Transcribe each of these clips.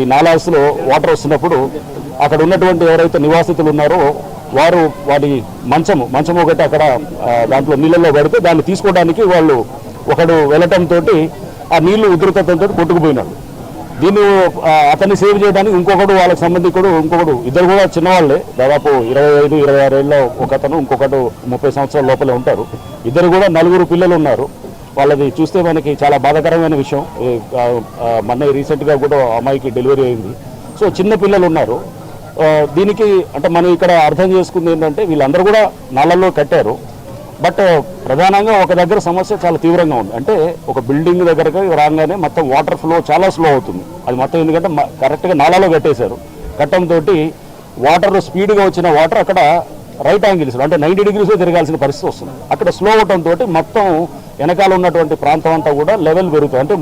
ఈ నాలాస్లో వాటర్ వస్తున్నప్పుడు అక్కడ ఉన్నటువంటి ఎవరైతే నివాసితులు ఉన్నారో వారు వారి మంచం ఒకటి అక్కడ దాంట్లో నీళ్ళల్లో పడితే దాన్ని తీసుకోవడానికి వాళ్ళు ఒకడు వెళ్ళటంతో ఆ నీళ్లు ఉధృతంతో కొట్టుకుపోయినాడు. దీన్ని అతన్ని సేవ్ చేయడానికి ఇంకొకడు వాళ్ళకి సంబంధికుడు ఇద్దరు కూడా చిన్నవాళ్లే, దాదాపు 25-26 ఏళ్ళ ఒకతను, ఇంకొకడు 30 సంవత్సరాల లోపలే ఉంటారు. ఇద్దరు కూడా 4 పిల్లలు ఉన్నారు. వాళ్ళది చూస్తే మనకి చాలా బాధాకరమైన విషయం. మొన్న రీసెంట్గా కూడా అమ్మాయికి డెలివరీ అయింది. సో చిన్న పిల్లలు ఉన్నారు. దీనికి అంటే మనం ఇక్కడ అర్థం చేసుకుంది ఏంటంటే వీళ్ళందరూ కూడా నాళ్ళల్లో కట్టారు. బట్ ప్రధానంగా ఒక దగ్గర సమస్య చాలా తీవ్రంగా ఉంది. అంటే ఒక బిల్డింగ్ దగ్గరకి రాగానే మొత్తం వాటర్ ఫ్లో చాలా స్లో అవుతుంది. అది మొత్తం ఎందుకంటే కరెక్ట్గా నాళాలో కట్టేశారు. కట్టంతో వాటర్ స్పీడ్గా వచ్చిన వాటర్ అక్కడ రైట్ యాంగిల్స్ అంటే 90 డిగ్రీస్లో తిరగాల్సిన పరిస్థితి వస్తుంది. అక్కడ స్లో అవడంతో మొత్తం వెనకాల ఉన్నటువంటి ప్రాంతం అంతా కూడా లెవెల్ పెరుగుతుంది. అంటే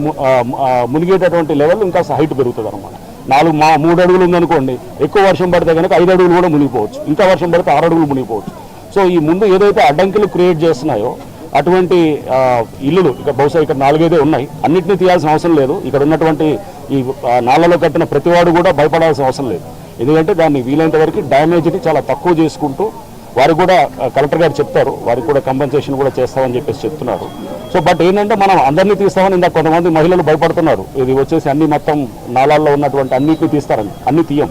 మునిగేటటువంటి లెవెల్ ఇంకా హైట్ పెరుగుతుంది అనమాట. 3 అడుగులు ఉందనుకోండి, ఎక్కువ వర్షం పడితే కనుక 5 అడుగులు కూడా మునిగిపోవచ్చు, ఇంకా వర్షం పడితే 6 అడుగులు మునిగిపోవచ్చు. సో ఈ ముందు ఏదైతే అడ్డంకులు క్రియేట్ చేస్తున్నాయో అటువంటి ఇల్లులు ఇక బహుశా ఇక్కడ 4-5 ఉన్నాయి. అన్నింటినీ తీయాల్సిన అవసరం లేదు. ఇక్కడ ఉన్నటువంటి ఈ నాళ్లలో కట్టిన ప్రతివాడు కూడా భయపడాల్సిన అవసరం లేదు. ఎందుకంటే దాన్ని వీలైనంత వరకు డ్యామేజ్ని చాలా తక్కువ చేసుకుంటూ వారికి కూడా కలెక్టర్ గారు చెప్తారు, వారికి కూడా కంపెన్సేషన్ కూడా చేస్తామని చెప్పేసి చెప్తున్నారు. సో బట్ ఏంటంటే మనం అందరినీ తీస్తామని ఇందాక కొంతమంది మహిళలు భయపడుతున్నారు. ఇది వచ్చేసి అన్ని మొత్తం నాళాల్లో ఉన్నటువంటి అన్నిటిని తీస్తారని. అన్ని తీయం.